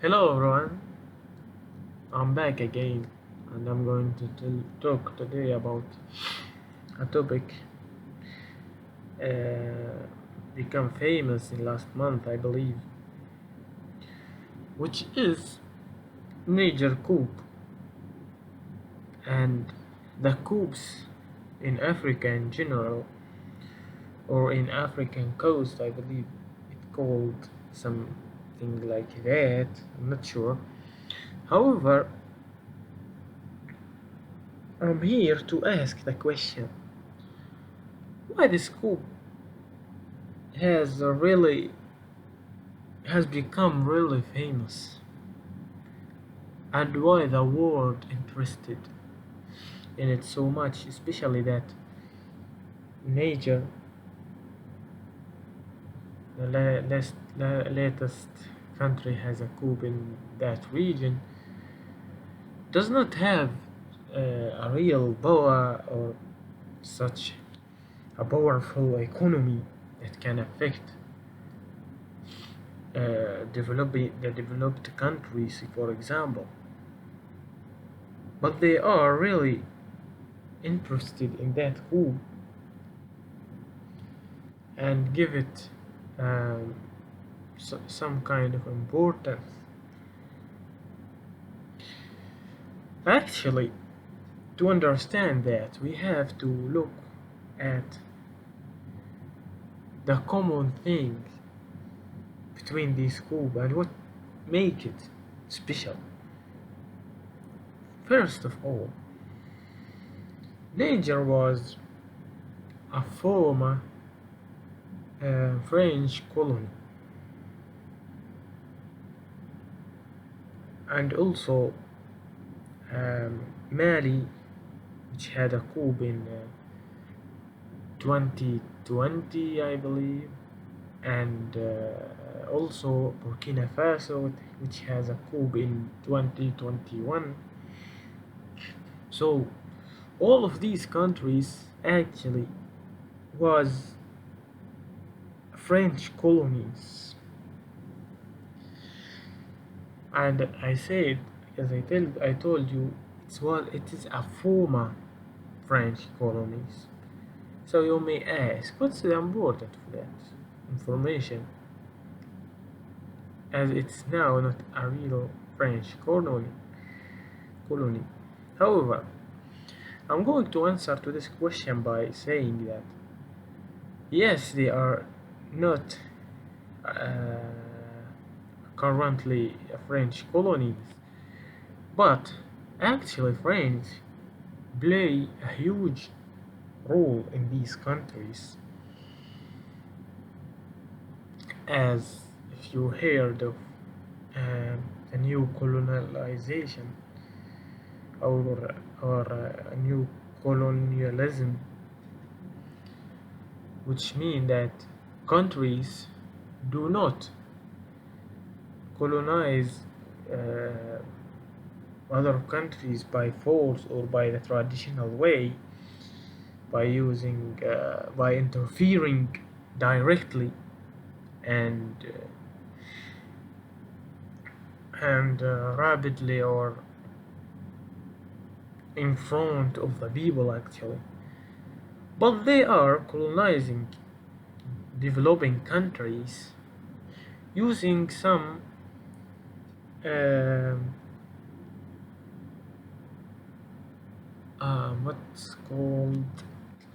Hello everyone, I'm back again and I'm going to talk today about a topic uh, become famous in last month I believe, which is Niger coup and the coups in Africa in general or in African coast I believe it called something like that, I'm not sure. However, I'm here to ask the question why this coup has really has become really famous and why the world interested in it so much, especially that Niger, the latest country has a coup in that region, does not have a real power or such a powerful economy that can affect developing the developed countries, for example. But they are really interested in that coup and give it um, some kind of importance. Actually, to understand that, we have to look at the common thing between these coups and what make it special. First of all, Niger was a former French colony, and also Mali, which had a coup in 2020, I believe, and also Burkina Faso, which has a coup in 2021. So all of these countries actually was French colonies, and I said, as I told you, it is a former French colonies. So you may ask, what's the important of that information, as it's now not a real French colony. However, I'm going to answer to this question by saying that yes, they are not uh, currently French colonies, but actually French play a huge role in these countries, as if you heard of a new colonialization or a new colonialism, which mean that countries do not colonize uh, other countries by force or by the traditional way, by interfering directly and rapidly or in front of the people actually, but they are colonizing developing countries using some um, what's called,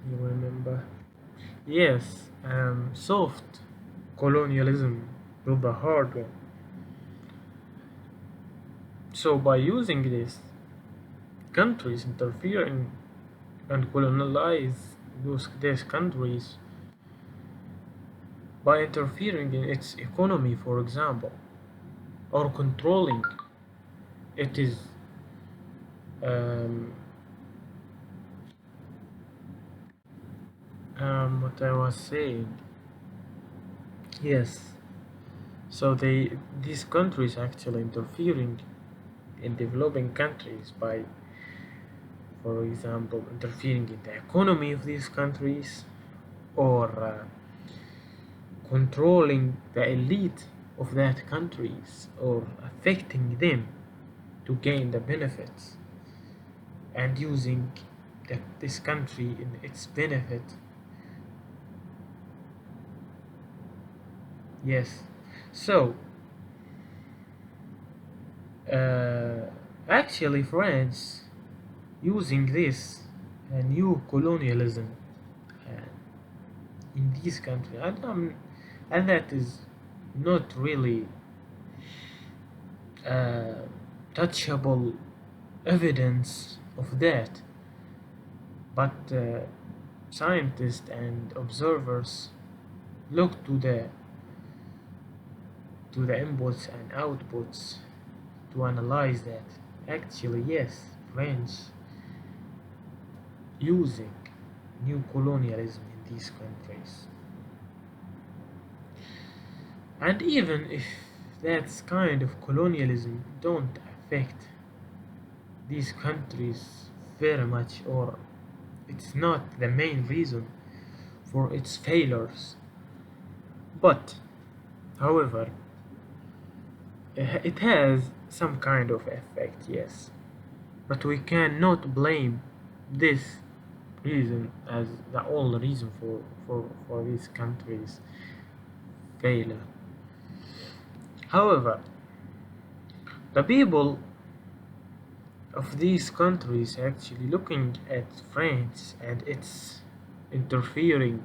you remember, yes, soft colonialism with the hard one. So by using this, countries interfering and colonize these countries by interfering in its economy, for example, or controlling it is um, what I was saying. Yes, so these countries actually interfering in developing countries by, for example, interfering in the economy of these countries or controlling the elite of that countries or affecting them to gain the benefits and using this country in its benefit. Yes. So uh, actually France using this new colonialism uh, in this country, and that is not really uh, touchable evidence of that, but scientists and observers look to the inputs and outputs to analyze that. Actually, yes, French using new colonialism in these countries. And even if that kind of colonialism don't affect these countries very much, or it's not the main reason for its failures, but however it has some kind of effect, yes, but we cannot blame this reason as the only reason for these countries failure. However, the people of these countries actually looking at France and its interfering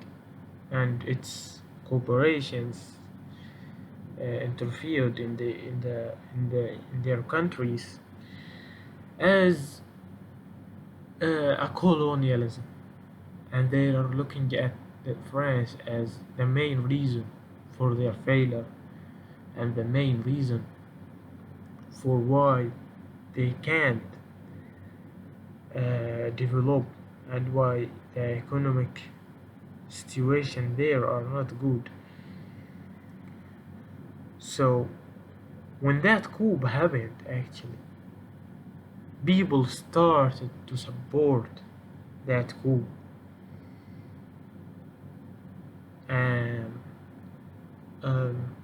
and its corporations interfered in their countries as a colonialism, and they are looking at France as the main reason for their failure and the main reason for why they can't develop and why the economic situation there are not good. So when that coup happened, actually people started to support that coup, and um,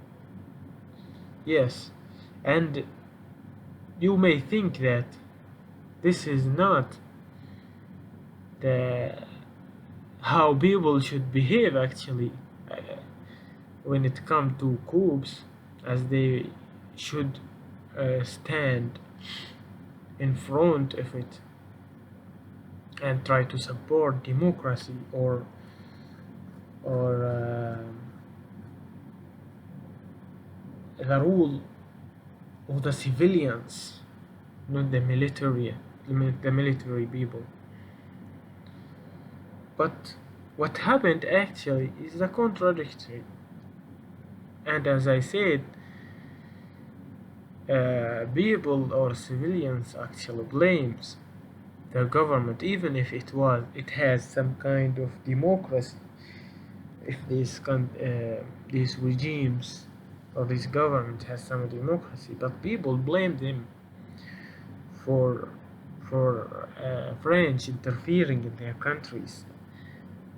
yes, and you may think that this is not the how people should behave actually when it comes to coups, as they should stand in front of it and try to support democracy or the rule of the civilians, not the military people. But what happened actually is the contradictory, and as I said, people or civilians actually blames the government, even if it has some kind of democracy. If these regimes or this government has some democracy, but people blame them for French interfering in their countries,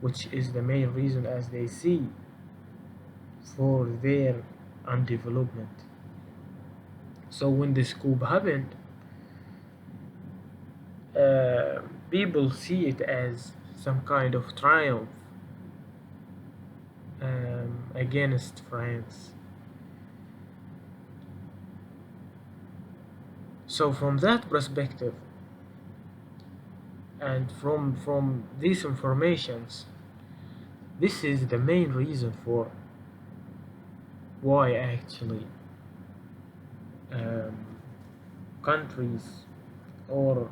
which is the main reason, as they see, for their undevelopment. So when this coup happened, people see it as some kind of triumph against France. So from that perspective, and from these informations, this is the main reason for why actually countries or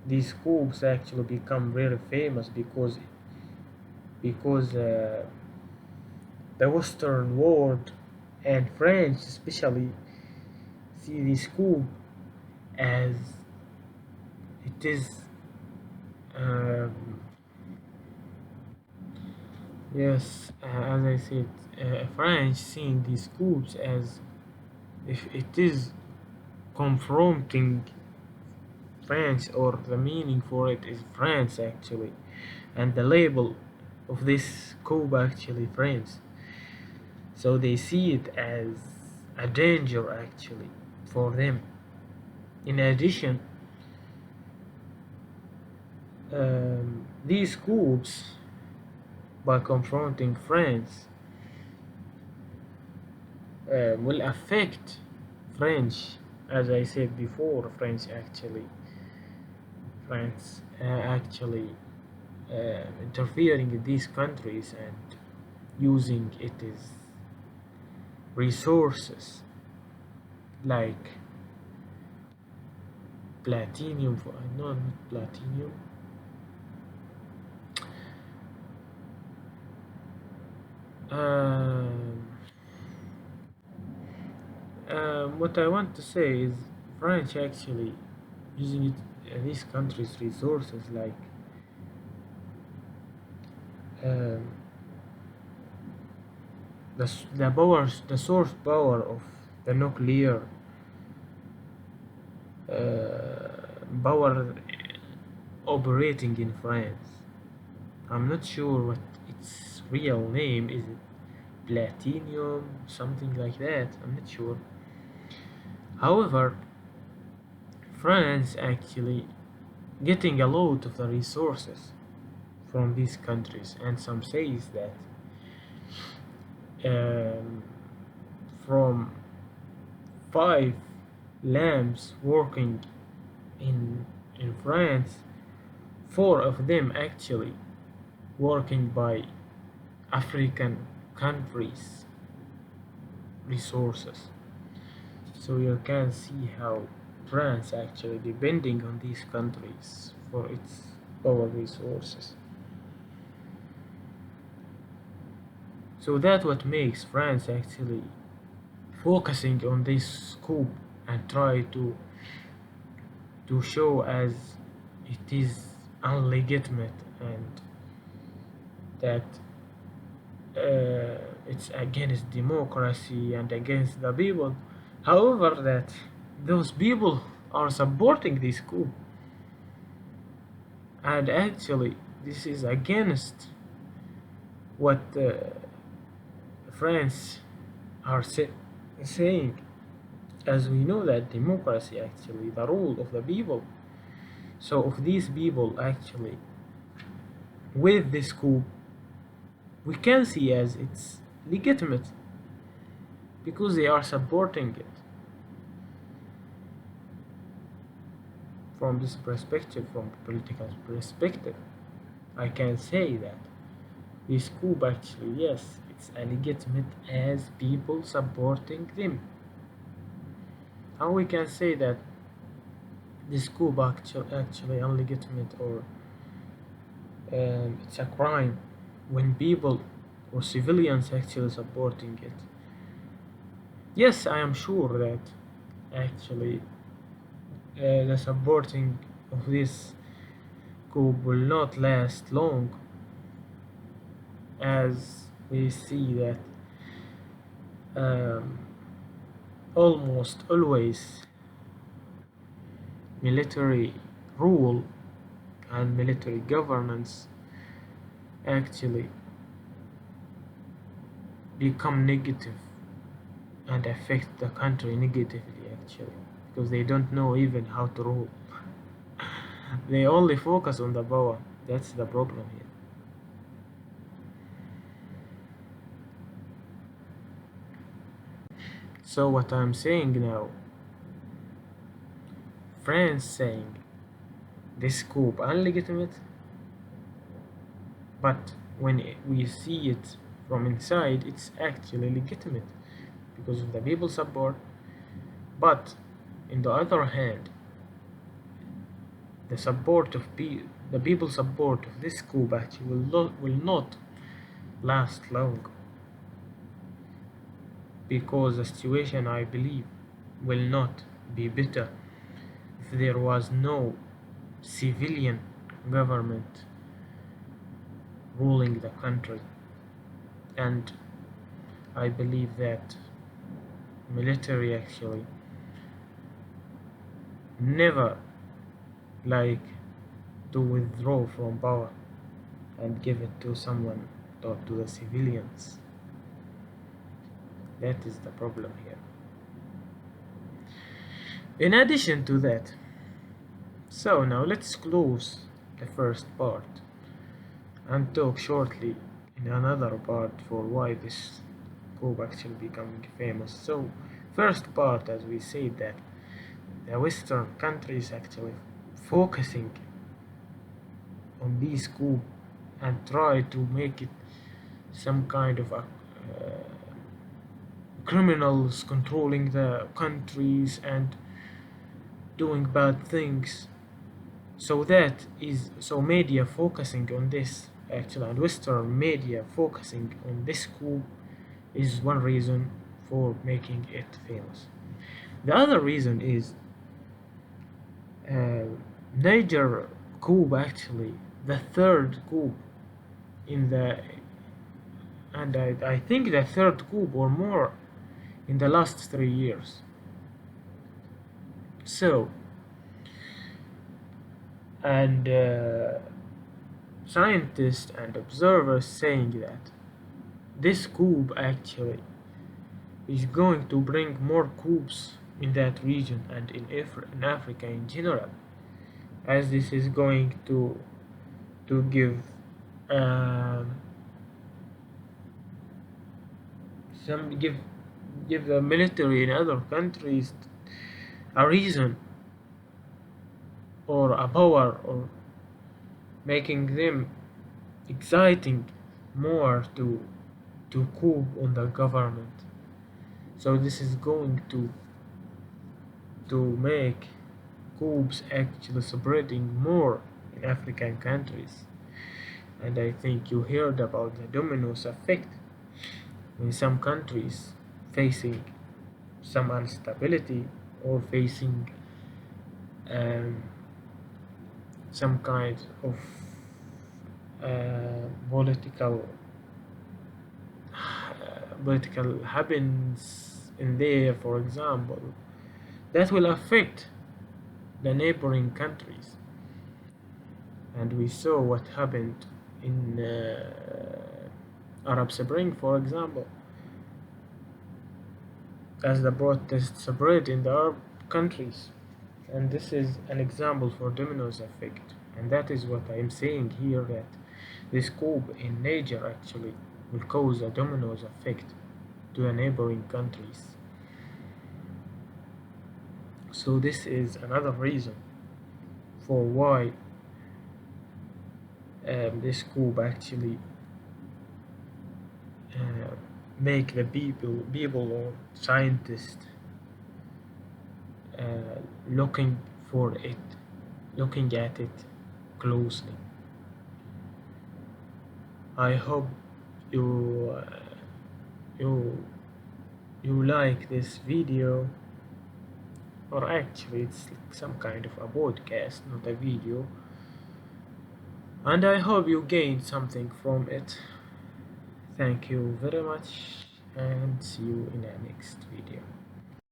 these coups actually become very famous, because the Western world and French especially see this coup as it is yes, as I said, French seeing these coups as if it is confronting France, or the meaning for it is France actually, and the label of this coup actually France. So they see it as a danger actually for them. In addition, these coups, by confronting France, will affect French, as I said before. France actually interfering in these countries and using it as resources like platinum. No, not platinum. Um, what I want to say is French actually using these countries' resources like um, the source power of the nuclear power operating in France. I'm not sure what its real name is. It platinum, something like that? I'm not sure. However, France actually getting a lot of the resources from these countries, and some says that um, from 5 lamps working in France, 4 of them actually working by African countries resources. So you can see how France actually depending on these countries for its power resources. So that's what makes France actually focusing on this scope and try to show as it is unlegitimate and that it's against democracy and against the people. However, that those people are supporting this coup, and actually this is against what France are saying, as we know that democracy actually the rule of the people. So if these people actually with this coup, we can see as it's legitimate because they are supporting it. From this perspective, from political perspective, I can say that this coup actually, yes, it's legitimate as people supporting them. How we can say that this coup actually illegitimate or it's a crime when people or civilians actually supporting it? Yes, I am sure that actually the supporting of this coup will not last long, as we see that um, almost always military rule and military governance actually become negative and affect the country negatively actually because they don't know even how to rule. They only focus on the power. That's the problem here. So what I'm saying now, France saying this coup illegitimate, but when we see it from inside, it's actually legitimate because of the people support. But in the other hand, the support of the people support of this coup actually will not last long, because the situation, I believe, will not be better if there was no civilian government ruling the country. And I believe that military actually never like to withdraw from power and give it to someone or to the civilians. That is the problem here. In addition to that, so now let's close the first part and talk shortly in another part for why this coup actually becoming famous. So first part, as we said, that the Western countries actually focusing on these coup and try to make it some kind of a criminals controlling the countries and doing bad things. So that is so media focusing on this actually, and Western media focusing on this coup is one reason for making it famous. The other reason is uh, Niger coup, actually the third coup in the, and I think the third coup or more in the last 3 years. So, and scientists and observers saying that this coup actually is going to bring more coups in that region and in Africa in general, as this is going to um, give the military in other countries a reason or a power, or making them exciting more to coup on the government. So this is going to make coups actually spreading more in African countries. And I think you heard about the dominoes effect in some countries facing some instability or facing um, some kind of political happens in there, for example, that will affect the neighboring countries. And we saw what happened in Arab Spring, for example, as the protests spread in the Arab countries. And this is an example for dominoes effect. And that is what I am saying here, that this coup in Niger actually will cause a dominoes effect to the neighboring countries. So this is another reason for why this coup actually make the people or scientists looking for it, looking at it closely. I hope you you you like this video, or actually it's like some kind of a podcast, not a video, and I hope you gained something from it. Thank you very much, and see you in the next video.